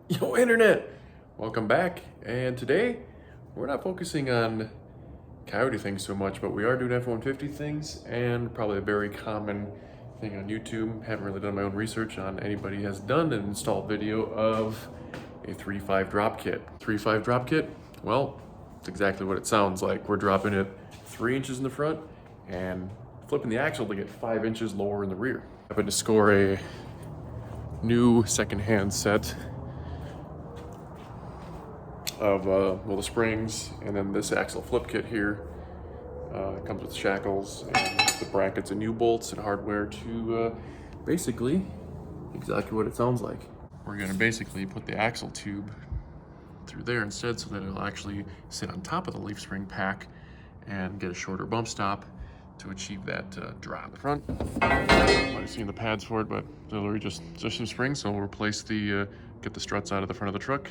Yo, internet! Welcome back. And today, we're not focusing on Coyote things so much, but we are doing F150 things, and probably a very common thing on YouTube. Haven't really done my own research on anybody has done an installed video of a 3.5 drop kit. 3.5 drop kit? Well, it's exactly what it sounds like. We're dropping it 3 inches in the front and flipping the axle to get 5 inches lower in the rear. I happened to score a new secondhand set of well, the springs, and then this axle flip kit here. It comes with shackles and the brackets and U-bolts and hardware to basically exactly what it sounds like. We're gonna basically put the axle tube through there instead so that it'll actually sit on top of the leaf spring pack and get a shorter bump stop to achieve that drop. The front, you might have seen the pads for it, but they're just some springs, so we'll replace the, get the struts out of the front of the truck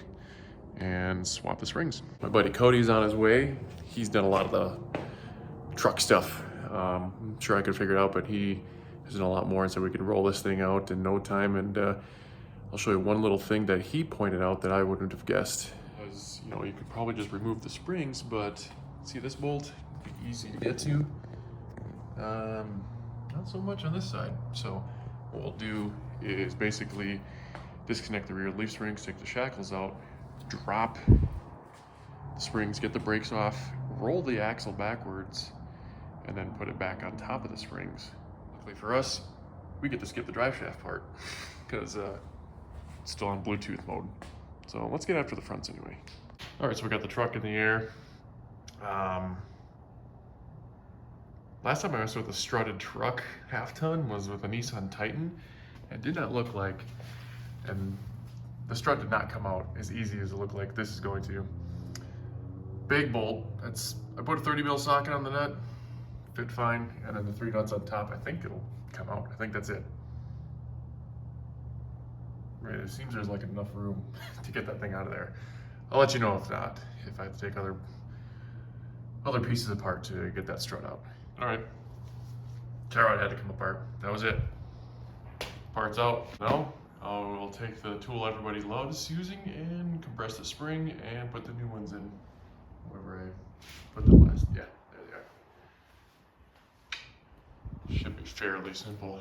and swap the springs. My buddy Cody's on his way. He's done a lot of the truck stuff. I'm sure I could figure it out, but he has done a lot more, and so we could roll this thing out in no time. And I'll show you one little thing that he pointed out that I wouldn't have guessed. Because, you know, you could probably just remove the springs, but see this bolt? Easy to get to. Not so much on this side. So what we'll do is basically disconnect the rear leaf springs, take the shackles out, drop the springs, get the brakes off, roll the axle backwards, and then put it back on top of the springs. Luckily for us, we get to skip the drive shaft part because it's still on Bluetooth mode. So let's get after the fronts anyway. All right, so we got the truck in the air. Last time I messed with a strutted truck half-ton was with a Nissan Titan. It did not look like, and the strut did not come out as easy as it looked like this is going to. Big bolt. I put a 30 mil socket on the nut, fit fine, and then the 3 nuts on top. I think it'll come out. I think that's it. Right, it seems there's like enough room to get that thing out of there. I'll let you know if not, if I have to take other pieces apart to get that strut out. All right, tear rod had to come apart. That was it. Parts out. No. We'll take the tool everybody loves using and compress the spring and put the new ones in. Wherever I put them last. Yeah, there they are. Should be fairly simple.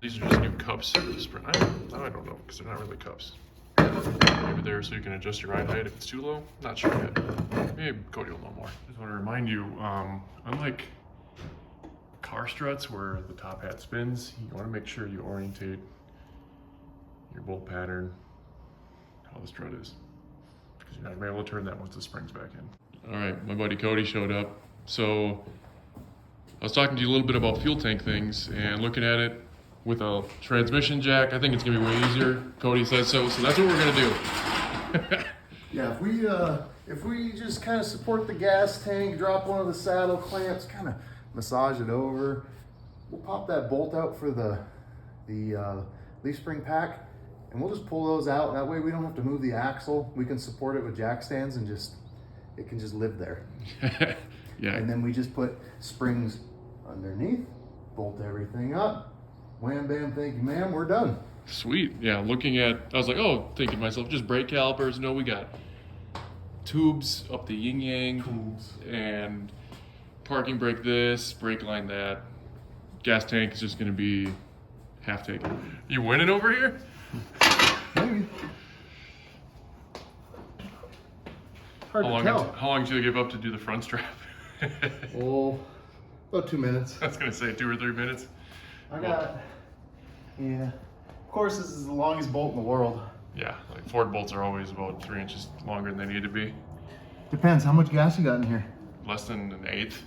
These are just new cups for the spring. I don't know, because they're not really cups. Maybe they're so you can adjust your ride height if it's too low. Not sure yet. Maybe Cody will know more. Just want to remind you, unlike car struts where the top hat spins, you want to make sure you orientate your bolt pattern how the strut is, because you're not going to be able to turn that once the spring's back in. All right, my buddy Cody showed up. So I was talking to you a little bit about fuel tank things and looking at it with a transmission jack. I think it's going to be way easier. Cody says so, so that's what we're going to do. Yeah, if we just kind of support the gas tank, drop one of the saddle clamps, kind of massage it over. We'll pop that bolt out for the leaf spring pack, and we'll just pull those out. That way we don't have to move the axle. We can support it with jack stands and it can just live there. Yeah. And then we just put springs underneath, bolt everything up. Wham, bam, thank you, ma'am, we're done. Sweet. Yeah, looking at, I was like, oh, thinking to myself, just brake calipers. No, we got tubes up the yin yang and parking brake this, brake line that. Gas tank is just going to be half taken. You winning over here? Maybe. Hard to tell. How long did you give up to do the front strap? Oh, about 2 minutes. I was going to say 2 or 3 minutes. Yeah. Of course, this is the longest bolt in the world. Yeah, like Ford bolts are always about 3 inches longer than they need to be. Depends how much gas you got in here. Less than an eighth.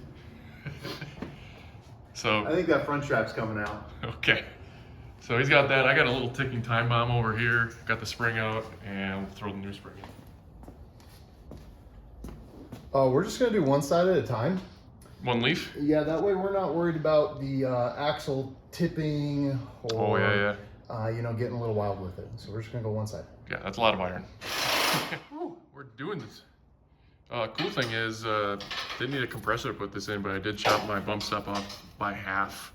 So I think that front strap's coming out. okay. So he's got that. I got a little ticking time bomb over here. Got the spring out, and we'll throw the new spring in. We're just gonna do one side at a time. One leaf? Yeah, that way we're not worried about the axle tipping or getting a little wild with it. So we're just gonna go one side. Yeah, that's a lot of iron. We're doing this. Cool thing is, didn't need a compressor to put this in, but I did chop my bump stop off by half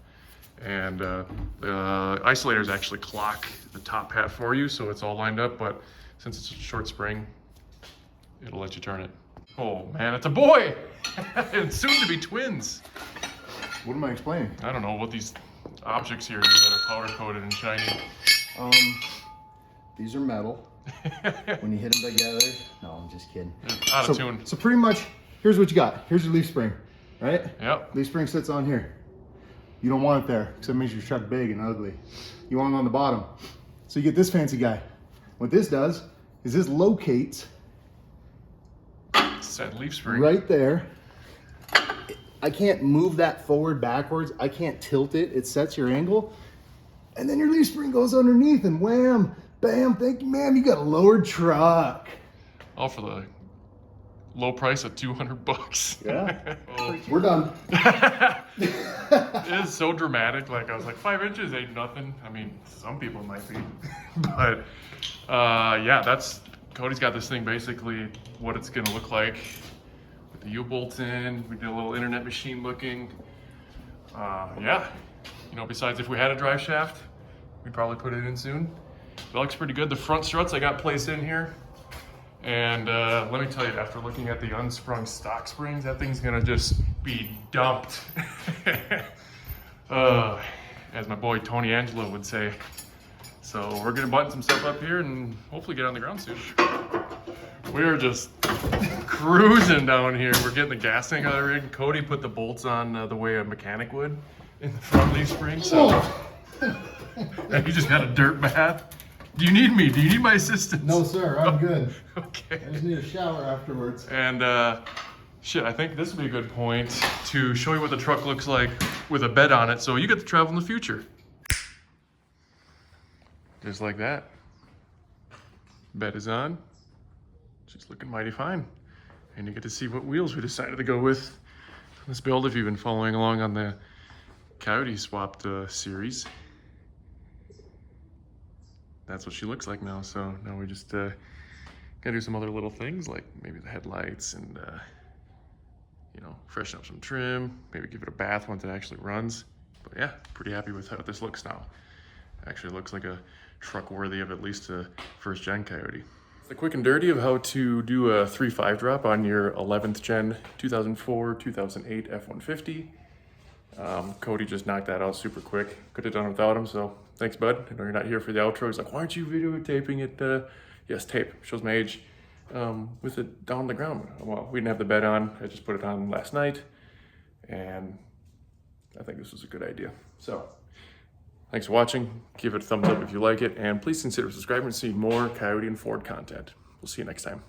And the isolators actually clock the top hat for you, so it's all lined up, but since it's a short spring, it'll let you turn it. Oh man, it's a boy! And soon to be twins. What am I explaining? I don't know what these objects here do that are powder coated and shiny. These are metal. When you hit them together, no, I'm just kidding. Out of tune. So pretty much, here's what you got. Here's your leaf spring, right? Yep. Leaf spring sits on here. You don't want it there, because that makes your truck big and ugly. You want it on the bottom. So you get this fancy guy. What this does is this locates Set leaf spring. right there. I can't move that forward, backwards. I can't tilt it. It sets your angle. And then your leaf spring goes underneath and wham, bam, thank you, ma'am. You got a lowered truck. All for the low price of $200. Yeah. Oh. We're done. It is so dramatic. Like, I was like, 5 inches ain't nothing. I mean, some people might be. But yeah, Cody's got this thing basically what it's gonna look like with the U-bolts in. We did a little internet machine looking. Yeah, you know, besides if we had a drive shaft, we'd probably put it in soon. It looks pretty good. The front struts I got placed in here. And let me tell you, after looking at the unsprung stock springs, that thing's gonna just be dumped. As my boy Tony Angelo would say. So we're gonna button some stuff up here and hopefully get on the ground soon. We are just cruising down here. We're getting the gas tank out of the rig. Cody put the bolts on the way a mechanic would in the front leaf spring. So and you just got a dirt bath. Do you need me? Do you need my assistance? No, sir, I'm good. Okay. I just need a shower afterwards. And shit, I think this would be a good point to show you what the truck looks like with a bed on it, so you get to travel in the future. Just like that. Bed is on. She's looking mighty fine. And you get to see what wheels we decided to go with on this build if you've been following along on the Coyote swapped series. That's what she looks like now, so now we just gotta do some other little things like maybe the headlights and you know, freshen up some trim, maybe give it a bath once it actually runs. But yeah, pretty happy with how this looks now. Actually looks like a truck worthy of at least a first gen Coyote. The quick and dirty of how to do a 3.5 drop on your 11th gen 2004, 2008 F150. Cody just knocked that out super quick. Could have done it without him, so thanks, bud. I know you're not here for the outro. He's like, why aren't you videotaping it? Yes, tape. Shows my age. With it down on the ground. Well, we didn't have the bed on. I just put it on last night, and I think this was a good idea. So, thanks for watching. Give it a thumbs up if you like it, and please consider subscribing to see more Coyote and Ford content. We'll see you next time.